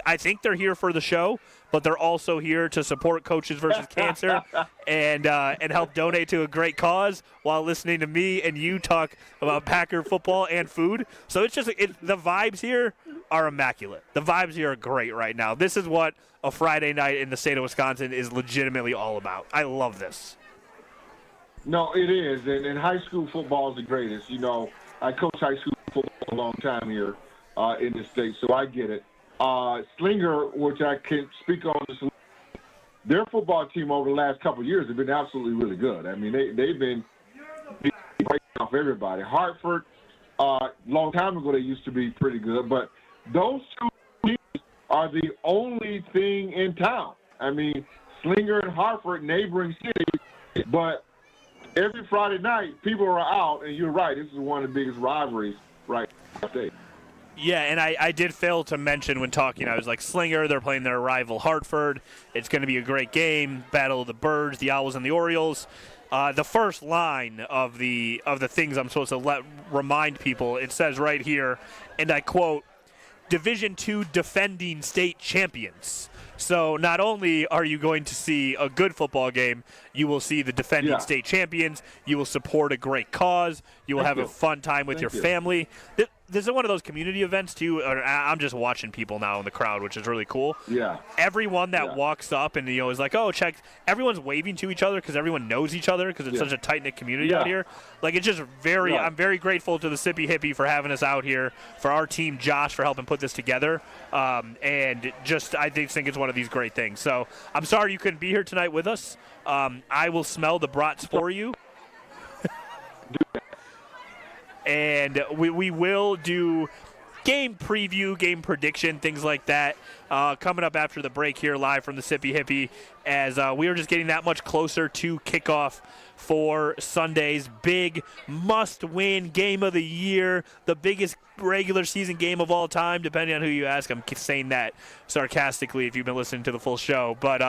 I think they're here for the show, but they're also here to support Coaches versus Cancer and help donate to a great cause while listening to me and you talk about Packer football and food. So it's just the vibes here are immaculate. The vibes here are great right now. This is what a Friday night in the state of Wisconsin is legitimately all about. I love this. No, it is, and high school football is the greatest. You know, I coached high school football a long time here in the state, so I get it. Slinger, which I can speak on, their football team over the last couple of years have been absolutely really good. I mean, they've been breaking off everybody. Hartford, long time ago, they used to be pretty good, but those two teams are the only thing in town. I mean, Slinger and Hartford, neighboring cities, but every Friday night, people are out, and you're right, this is one of the biggest rivalries right now. Yeah, and I did fail to mention when talking, I was like, Slinger, they're playing their rival Hartford. It's going to be a great game, Battle of the Birds, the Owls and the Orioles. The first line of the things I'm supposed to remind people, it says right here, and I quote, Division II defending state champions. So not only are you going to see a good football game, you will see the defending state champions. You will support a great cause. You will have a fun time with your family. This is one of those community events, too. I'm just watching people now in the crowd, which is really cool. Yeah. Everyone that walks up and, is like, oh, check. Everyone's waving to each other because everyone knows each other because it's such a tight-knit community out here. Like, it's just I'm very grateful to the Sippy Hippie for having us out here, for our team, Josh, for helping put this together. And just, I think it's one of these great things. So I'm sorry you couldn't be here tonight with us. I will smell the brats for you. And we will do game preview, game prediction, things like that coming up after the break here live from the Sippy Hippie as we are just getting that much closer to kickoff for Sunday's big must-win game of the year, the biggest regular season game of all time, depending on who you ask. I'm saying that sarcastically if you've been listening to the full show. But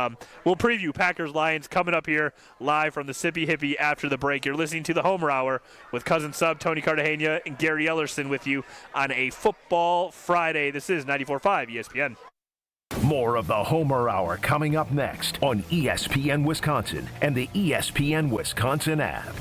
we'll preview Packers-Lions coming up here live from the Sippy Hippie after the break. You're listening to the Homer Hour with Cousin Sub, Tony Cartagena, and Gary Ellerson with you on a Football Friday. This is 94.5 ESPN. More of the Homer Hour coming up next on ESPN Wisconsin and the ESPN Wisconsin app.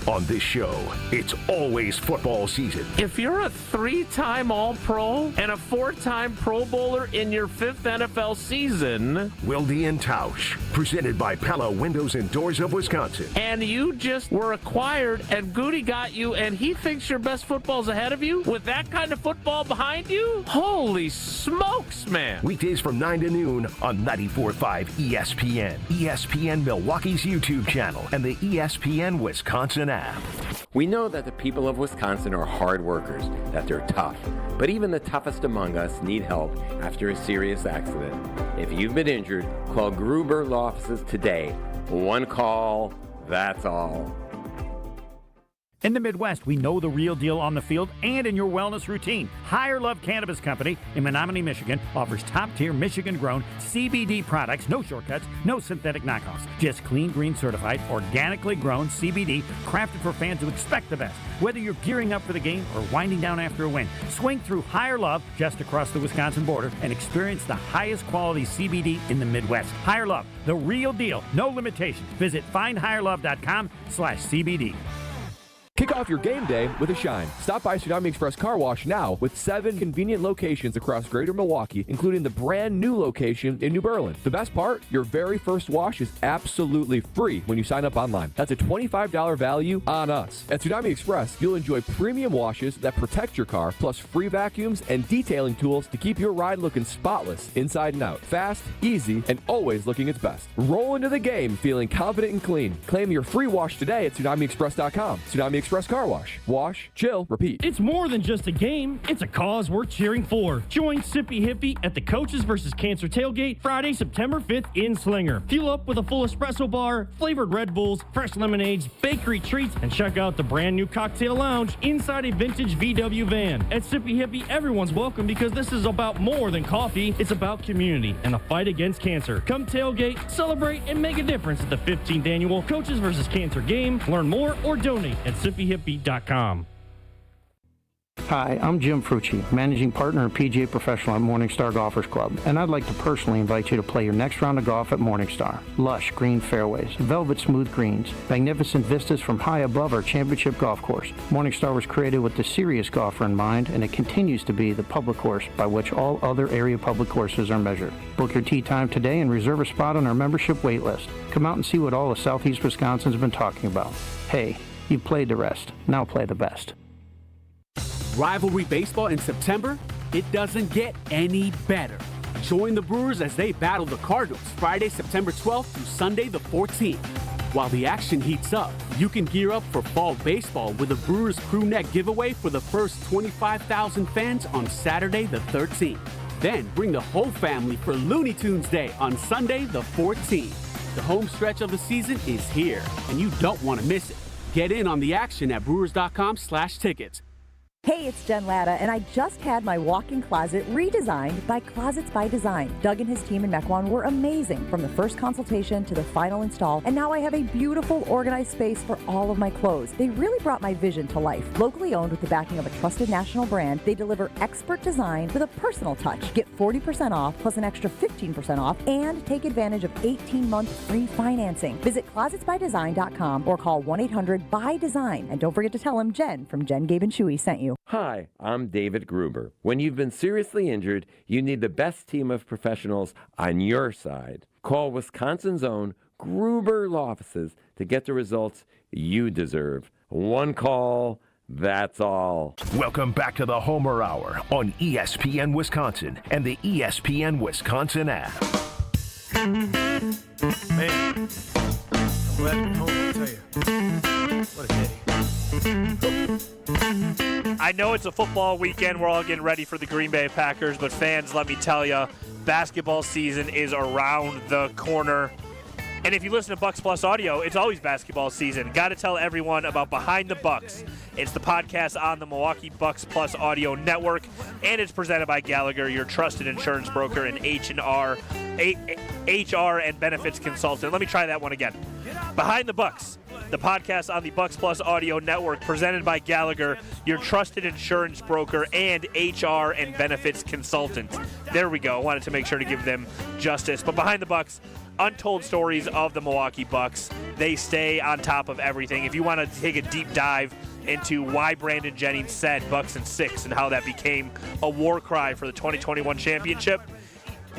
On this show, it's always football season. If you're a 3-time All-Pro and a 4-time Pro Bowler in your 5th NFL season, Wilde and Tausch, presented by Pella Windows and Doors of Wisconsin. And you just were acquired and Goody got you and he thinks your best football's ahead of you with that kind of football behind you? Holy smokes, man. Weekdays from 9 to noon on 94.5 ESPN, ESPN Milwaukee's YouTube channel, and the ESPN Wisconsin app. We know that the people of Wisconsin are hard workers, that they're tough. But even the toughest among us need help after a serious accident. If you've been injured, call Gruber Law Offices today. One call, that's all. In the Midwest, we know the real deal on the field and in your wellness routine. Higher Love Cannabis Company in Menominee, Michigan offers top-tier Michigan-grown CBD products, no shortcuts, no synthetic knockoffs. Just clean, green certified, organically grown CBD crafted for fans who expect the best. Whether you're gearing up for the game or winding down after a win, swing through Higher Love just across the Wisconsin border and experience the highest quality CBD in the Midwest. Higher Love, the real deal, no limitations. Visit findhigherlove.com/CBD. Kick off your game day with a shine. Stop by Tsunami Express Car Wash now with 7 convenient locations across greater Milwaukee, including the brand new location in New Berlin. The best part, your very first wash is absolutely free when you sign up online. That's a $25 value on us. At Tsunami Express, you'll enjoy premium washes that protect your car, plus free vacuums and detailing tools to keep your ride looking spotless inside and out. Fast, easy, and always looking its best. Roll into the game feeling confident and clean. Claim your free wash today at TsunamiExpress.com. Tsunami Express Car Wash. Wash, chill, repeat. It's more than just a game. It's a cause we're cheering for. Join Sippy Hippie at the Coaches vs. Cancer Tailgate Friday, September 5th in Slinger. Fuel up with a full espresso bar, flavored Red Bulls, fresh lemonades, bakery treats, and check out the brand new cocktail lounge inside a vintage VW van. At Sippy Hippie, everyone's welcome because this is about more than coffee. It's about community and the fight against cancer. Come tailgate, celebrate, and make a difference at the 15th annual Coaches vs. Cancer game. Learn more or donate at sippyhippie.com. Hi, I'm Jim Frucci, Managing Partner and PGA Professional at Morningstar Golfers Club, and I'd like to personally invite you to play your next round of golf at Morningstar. Lush green fairways, velvet smooth greens, magnificent vistas from high above our championship golf course. Morningstar was created with the serious golfer in mind, and it continues to be the public course by which all other area public courses are measured. Book your tee time today and reserve a spot on our membership wait list. Come out and see what all of Southeast Wisconsin's been talking about. Hey, you've played the rest. Now play the best. Rivalry baseball in September? It doesn't get any better. Join the Brewers as they battle the Cardinals Friday, September 12th through Sunday the 14th. While the action heats up, you can gear up for fall baseball with a Brewers crew neck giveaway for the first 25,000 fans on Saturday the 13th. Then bring the whole family for Looney Tunes Day on Sunday the 14th. The home stretch of the season is here, and you don't want to miss it. Get in on the action at brewers.com/tickets. Hey, it's Jen Latta, and I just had my walk-in closet redesigned by Closets by Design. Doug and his team in Mequon were amazing, from the first consultation to the final install, and now I have a beautiful, organized space for all of my clothes. They really brought my vision to life. Locally owned with the backing of a trusted national brand, they deliver expert design with a personal touch. Get 40% off, plus an extra 15% off, and take advantage of 18-month free financing. Visit closetsbydesign.com or call 1-800-BY-DESIGN. And don't forget to tell them Jen from Jen, Gabe, and Chewy sent you. Hi, I'm David Gruber. When you've been seriously injured, you need the best team of professionals on your side. Call Wisconsin's own Gruber Law Offices to get the results you deserve. One call, that's all. Welcome back to the Homer Hour on ESPN Wisconsin and the ESPN Wisconsin app. Man, I'm glad to be home, I'll tell you. What a day. I know it's a football weekend. We're all getting ready for the Green Bay Packers, but fans, let me tell you, basketball season is around the corner. And if you listen to Bucks Plus Audio, it's always basketball season. Got to tell everyone about Behind the Bucks. It's the podcast on the Milwaukee Bucks Plus Audio Network, and it's presented by Gallagher, your trusted insurance broker and HR and benefits consultant. Let me try that one again. Behind the Bucks, the podcast on the Bucks Plus Audio Network, presented by Gallagher, your trusted insurance broker and HR and benefits consultant. There we go. I wanted to make sure to give them justice. But Behind the Bucks, untold stories of the Milwaukee Bucks. They stay on top of everything. If you want to take a deep dive into why Brandon Jennings said Bucks in 6 and how that became a war cry for the 2021 championship,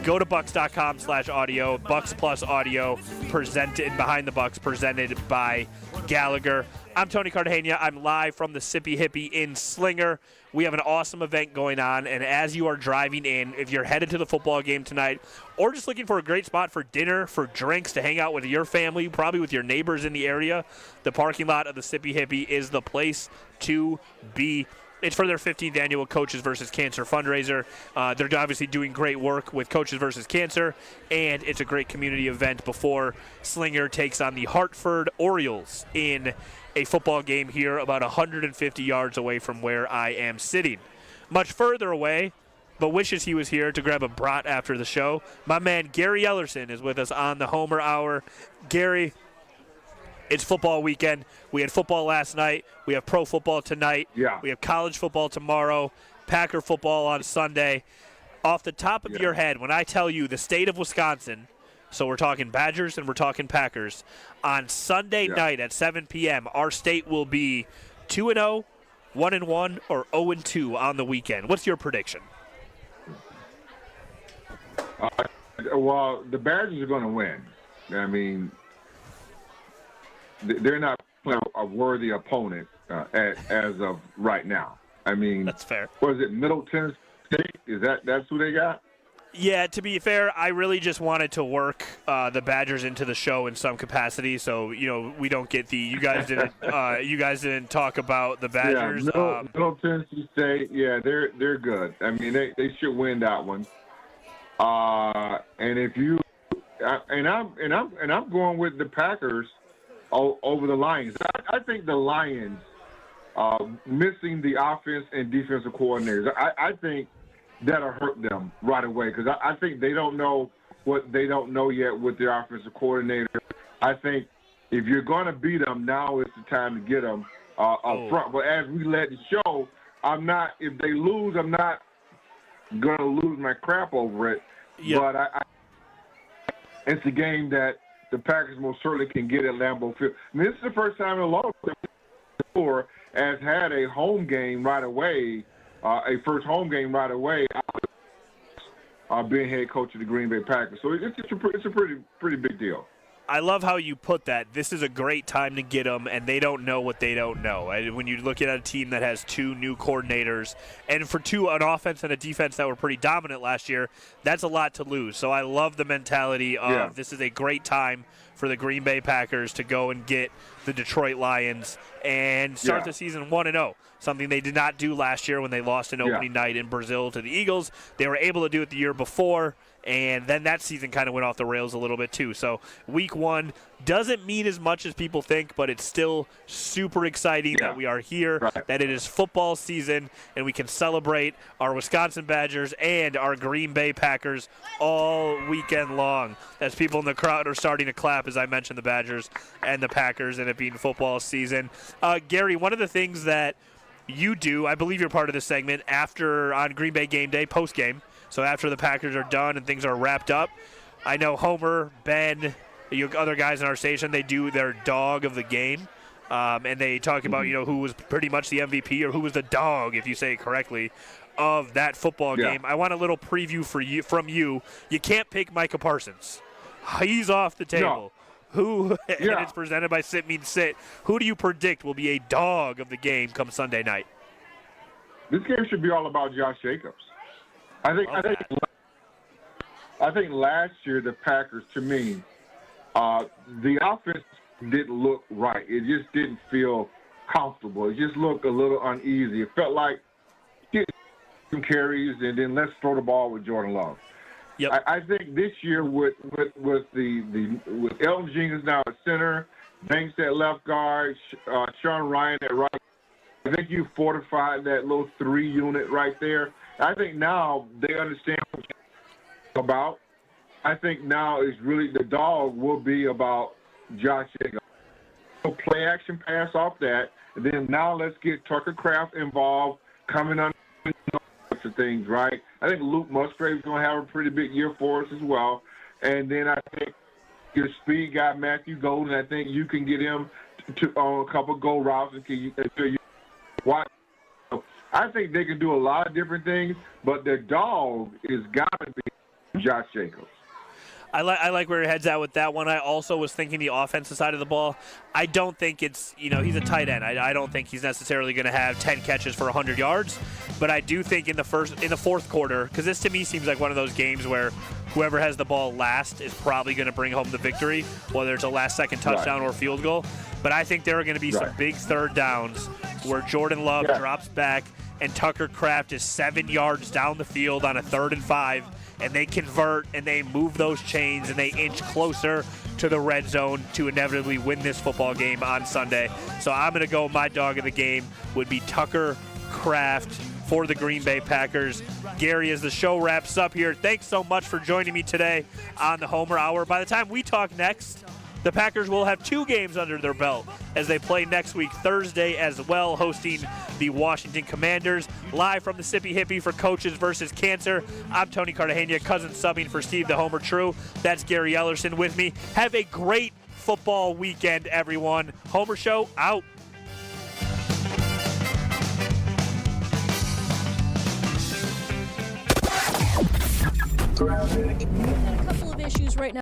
go to bucks.com/audio, Bucks Plus Audio, presented Behind the Bucks, presented by Gallagher. I'm Tony Cartagena. I'm live from the Sippy Hippie in Slinger. We have an awesome event going on, and as you are driving in, if you're headed to the football game tonight, or just looking for a great spot for dinner, for drinks, to hang out with your family, probably with your neighbors in the area, the parking lot of the Sippy Hippie is the place to be. It's for their 15th annual Coaches vs. Cancer fundraiser. They're obviously doing great work with Coaches vs. Cancer, and it's a great community event before Slinger takes on the Hartford Orioles in a football game here about 150 yards away from where I am sitting. Much further away, but wishes he was here to grab a brat after the show. My man Gary Ellerson is with us on the Homer Hour. Gary, it's football weekend. We had football last night. We have pro football tonight. Yeah. We have college football tomorrow, Packer football on Sunday. Off the top of your head, when I tell you the state of Wisconsin, so we're talking Badgers and we're talking Packers, on Sunday night at 7 p.m., our state will be 2-0, 1-1, or 0-2 on the weekend. What's your prediction? Well, the Badgers are going to win. I mean, they're not a worthy opponent as of right now. I mean, that's fair. Was it Middle Tennessee State? That's who they got? Yeah, to be fair, I really just wanted to work the Badgers into the show in some capacity, so we don't get the you guys didn't talk about the Badgers. Yeah, Middle Tennessee State. Yeah, they're good. I mean, they should win that one. And if you I'm going with the Packers over the Lions. I think the Lions missing the offense and defensive coordinators. I think that'll hurt them right away because I think they don't know what they don't know yet with their offensive coordinator. I think if you're going to beat them, now is the time to get them up front. But as we let it show, if they lose, I'm not going to lose my crap over it. Yep. But it's a game that the Packers most certainly can get at Lambeau Field. I mean, this is the first time in a long time has had a home game right away. A first home game right away, being head coach of the Green Bay Packers. So it's a pretty big deal. I love how you put that. This is a great time to get them, and they don't know what they don't know. When you look at a team that has two new coordinators, and for an offense and a defense that were pretty dominant last year, that's a lot to lose. So I love the mentality of this is a great time for the Green Bay Packers to go and get the Detroit Lions and start the season 1-0. Something they did not do last year when they lost an opening night in Brazil to the Eagles. They were able to do it the year before, and then that season kind of went off the rails a little bit too. So week 1 doesn't mean as much as people think, but it's still super exciting that we are here, that it is football season, and we can celebrate our Wisconsin Badgers and our Green Bay Packers all weekend long. As people in the crowd are starting to clap as I mentioned the Badgers and the Packers and it being football season. Gary, one of the things that you do, I believe you're part of this segment, on Green Bay game day, post-game, so after the Packers are done and things are wrapped up. I know Homer, Ben, you other guys in our station, they do their dog of the game, and they talk about who was pretty much the MVP or who was the dog, if you say it correctly, of that football game. I want a little preview from you. You can't pick Micah Parsons. He's off the table. And it's presented by Sit Means Sit. Who do you predict will be a dog of the game come Sunday night? This game should be all about Josh Jacobs. I think last year the Packers, to me, the offense didn't look right. It just didn't feel comfortable. It just looked a little uneasy. It felt like get some carries and then let's throw the ball with Jordan Love. Yep. I think this year with Elton Jenkins now at center, Banks at left guard, Sean Ryan at right, I think you fortified that little 3 unit right there. I think now they understand what it's about. I think now is really the dog will be about Josh Jacobs. Play action pass off that, and then now let's get Tucker Kraft involved, coming on of things, right? I think Luke Musgrave's going to have a pretty big year for us as well. And then I think your speed guy, Matthew Golden. I think you can get him to a couple go routes until you watch. I think they can do a lot of different things, but their dog is got to be Josh Jacobs. I like where your head's at with that one. I also was thinking the offensive side of the ball. I don't think it's, he's a tight end. I don't think he's necessarily going to have 10 catches for 100 yards. But I do think in the fourth quarter, because this to me seems like one of those games where whoever has the ball last is probably going to bring home the victory, whether it's a last-second touchdown or field goal. But I think there are going to be some big third downs where Jordan Love drops back and Tucker Kraft is 7 yards down the field on a 3rd and 5. And they convert and they move those chains and they inch closer to the red zone to inevitably win this football game on Sunday. So I'm going to go, my dog of the game would be Tucker Kraft for the Green Bay Packers. Gary, as the show wraps up here, thanks so much for joining me today on the Homer Hour. By the time we talk next, the Packers will have 2 games under their belt as they play next week, Thursday as well, hosting the Washington Commanders. Live from the Sippy Hippie for Coaches versus Cancer. I'm Tony Cartagena, cousin subbing for Steve the Homer True. That's Gary Ellerson with me. Have a great football weekend, everyone. Homer Show out. A couple of issues right now.